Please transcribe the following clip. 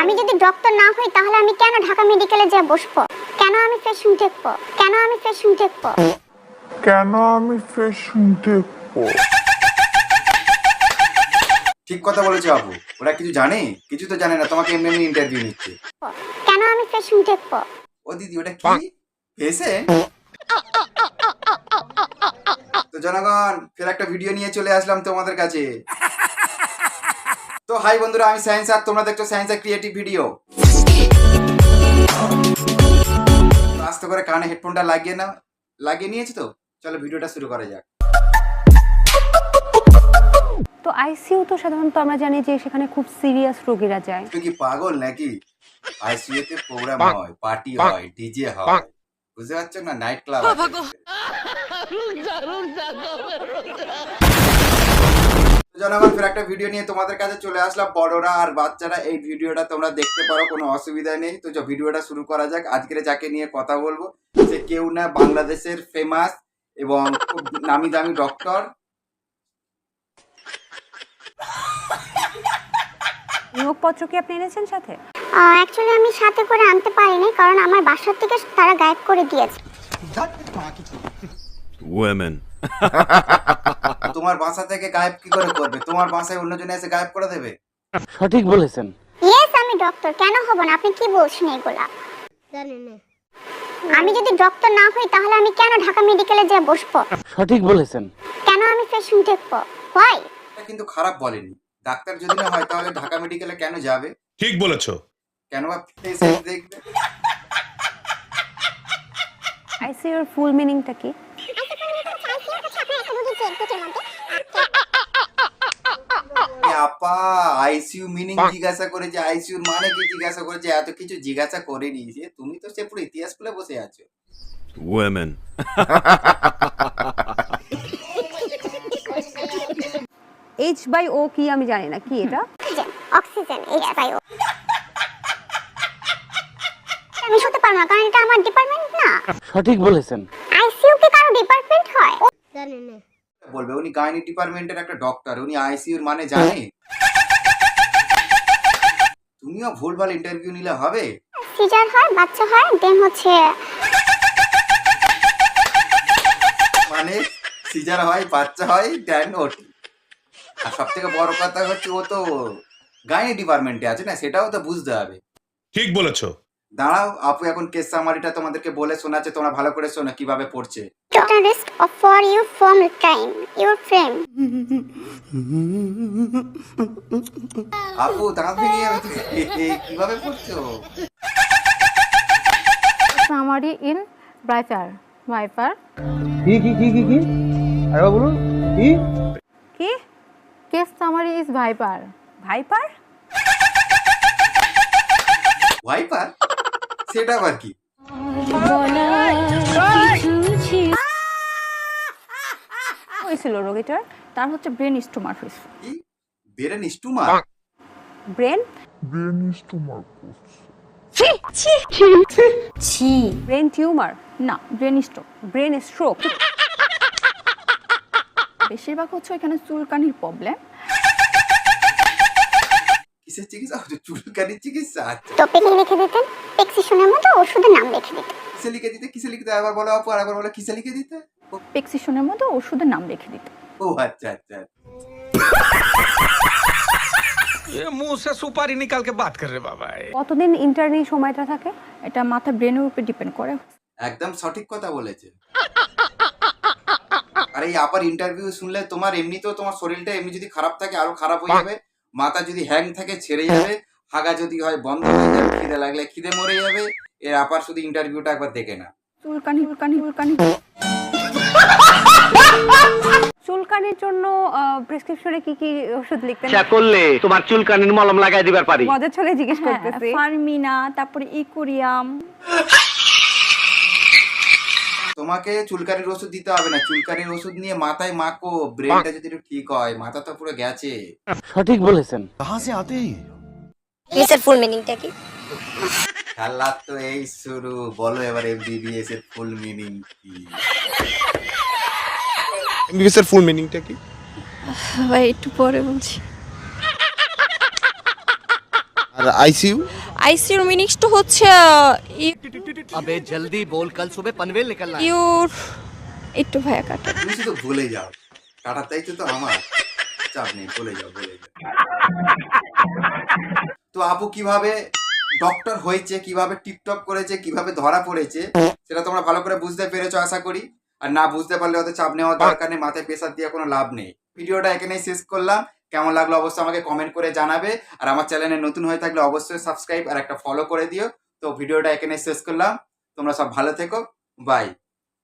আমি যদি ডক্টর না হই তাহলে আমি কেন ঢাকা মেডিকেলে যা বসবো? কেন আমি ফ্যাশন দেখবো? কেন আমি ফ্যাশন দেখবো? কেন আমি ফ্যাশন দেখবো? ঠিক কথা বলেছে আপু। ওরা কিছু জানে? কিছু তো জানে না, তোমাকে এমনি এমনি ইন্টারভিউ নিচ্ছে। কেন আমি ফ্যাশন দেখবো? ও দিদি, ওটা কি এসে? তো জনগণ, ফের একটা ভিডিও নিয়ে চলে আসলাম তোমাদের কাছে। তো হাই বন্ধুরা, আমি সায়েন্স আর তোমরা দেখছো সায়েন্স আর ক্রিয়েটিভ ভিডিও। আস্তে করে কানে হেডফোনটা লাগিয়ে নিয়েছি তো, চলো ভিডিওটা শুরু করা যাক। তো আইসিইউ তো সাধারণত আমরা জানি যে সেখানে খুব সিরিয়াস রোগীরা যায়। তুই কি পাগল নাকি? আইসিইউ তে প্রোগ্রাম হয়, পার্টি হয়, ডিজে হয়, বুঝতে পারছো না? নাইট ক্লাব আছে। জনগণ, ফের একটা ভিডিও নিয়ে তোমাদের কাছে চলে আসলাম। বড়রা আর বাচ্চারা এই ভিডিওটা তোমরা দেখতে পারো, কোনো অসুবিধা নেই। তো ভিডিওটা শুরু করা যাক। আজকে যাকে নিয়ে কথা বলবো সে কেউ না, বাংলাদেশের ফেমাস এবং খুব নামি দামি ডক্টর। নিয়োগপত্র কি আপনি এনেছেন সাথে? অ্যাকচুয়ালি আমি সাথে করে আনতে পারিনি, কারণ আমার বাসার থেকে তারা গায়েব করে দিয়েছে। Women. তোমার বাসা থেকে গায়েব কি করে করবে? তোমার বাসায় অন্যজনে এসে গায়েব করে দেবে? সঠিক বলেছেন। ইয়েস, আমি ডক্টর। কেন হব না? আপনি কি বলছেন এগুলা? জানি না। আমি যদি ডক্টর না হই তাহলে আমি কেন ঢাকা মেডিকেলে যা বসবো? সঠিক বলেছেন। কেন আমি ফ্যাশন দেখবো? হোয়াই? এটা কিন্তু খারাপ বলেনি। ডাক্তার যদি না হয় তাহলে ঢাকা মেডিকেলে কেন যাবে? ঠিক বলেছো। কেন বা পেশেন্ট দেখবে? আইসিইউর ফুল মিনিংটা কি? আপা আইসিইউ মিনিং জিজ্ঞাসা করেছে, আইসিইউর মানে কি জিজ্ঞাসা করেছে, এত কিছু জিজ্ঞাসা করেনি। তুমি তো সে পুরো ইতিহাস খুলে বসে আছো। Women. H/O কি আমি জানি না, কি এটা? Oxygen, H/O। আমি শুনতে পারবো না, কারণ এটা আমার ডিপার্টমেন্ট না। সঠিক বলেছেন। আইসিইউ কি কারো ডিপার্টমেন্ট হয়? জানি না। বলবে উনি গাইনি ডিপার্টমেন্টের একটা ডক্টর, উনি আইসিইউর মানে জানে? তুমিও ভুলভাল ইন্টারভিউ নিলে হবে? সিজার হয়, বাচ্চা হয়, দেন হচ্ছে মানে সিজার হয়, বাচ্চা হয়, দেন ওটি। আর সব থেকে বড় কথা হচ্ছে ও তো গাইনি ডিপার্টমেন্টে আছে না, সেটাও তো বুঝতে হবে। ঠিক বলেছো। দাঁড়াও, আপু এখন কেস সামারিটা তোমাদেরকে বলে শোনাচ্ছে, তোমরা ভালো করে শোনো কিভাবে পড়ছে। risk for you from time your frame. আপু দাঁত ভেঙে যাবে তো। কিভাবে পড়ছো? summary in Viper. কি আরে বলুন কি? কি? Case summary is Viper. Viper? Wiper? সেটা আবার কি? হয়েছিল রোগীটার? তার হচ্ছে ব্রেন স্টোমার হয়েছে। কি ব্রেন স্টুমার? ব্রেন ব্রেন স্টোমার করছে। Brain tumour? না, ব্রেন স্ট্রোক। Brain stroke? বেশিরভাগ হচ্ছে এখানে চুলকানির প্রবলেম। কিসের চিকিৎসা? চুলকানির চিকিৎসা? আচ্ছা, টপিকে লিখে দিতেন, প্রেসক্রিপশনের মতো ওষুধের নাম লিখে দিতেন। কিসে লিখে দিতে? কিসে লিখতে? একবার বলো আপু, আর একবার বলো কিসে লিখে দিতে? প্রেসক্রিপশনের মতো ওষুধের নাম লিখে দিত। ও আচ্ছা আচ্ছা। ये मुंह से सुपारी निकाल के बात कर रहे बाबा। কতদিন ইন্টার্নি সময়টা থাকে? এটা মাথা ব্রেনের উপর ডিপেন্ড করে। একদম সঠিক কথা বলেছে। আর এই আপার ইন্টারভিউ শুনলে তোমার এমনিতেও তোমার শরীরটা এমনি যদি খারাপ থাকে আরো খারাপ হয়ে যাবে, মাথা যদি হ্যাং থাকে ছেড়ে যাবে, হাগা যদি হয় বন্ধ হয়ে যাবে, খিদে লাগলে খিদে মরে যাবে। এর আপার শুধু ইন্টারভিউটা একবার দেখে না। চুলকানির জন্য প্রেসক্রিপশনে কি কি ওষুধ লিখতেন? চা করলে তোমার চুলকানির মলম লাগাই দিবার পারি। মজার ছলে জিজ্ঞেস করতেছি। ফার্মিনা, তারপরে ইকুরিয়াম। তোমাকে চুলকানির ওষুধ দিতে হবে না, চুলকানির ওষুধ নিয়ে মাথায় মাখো, ব্রেনটা যদি একটু ঠিক হয়। মাথা তো পুরো গেছে। সঠিক বলেছেন। এর ফুল মিনিংটা কি? খেলা তো এই শুরু, বলো এবার এমবিবিএস এর ফুল মিনিং কি? एमबीबीएस এর ফুল মিনিংটা কি? ভাই একটু পরে বলছি। আর আইসিইউ আইসিইউর মিনিংসটা হচ্ছে আবে জলদি বল কাল সুবে পনভেল নিকলনা ইউর একটু ভাইয়া কাটা তুমি শুধু ভুলে যাও, কাটার দায়িত্ব তো আমার, চাপ নেই, ভুলে যাও। তো আপু কিভাবে ডক্টর হয়েছে, কিভাবে টিকটক করেছে, কিভাবে ধরা পড়েছে, সেটা তোমরা ভালো করে বুঝতে পেরেছো আশা করি। আর না বুঝতে পারলে অত চাপ নেওয়ার দরকার নেই, মাথায় প্রেসার দিয়ে কোনো লাভ নেই। ভিডিওটা এখানেই শেষ করলাম। কেমন লাগলো অবশ্যই আমাকে কমেন্ট করে জানাবে। আর আমার চ্যানেলে নতুন হয়ে থাকলে অবশ্যই সাবস্ক্রাইব আর একটা ফলো করে দিও। তো ভিডিওটা এখানে শেষ করলাম। তোমরা সব ভালো থেকো, বাই।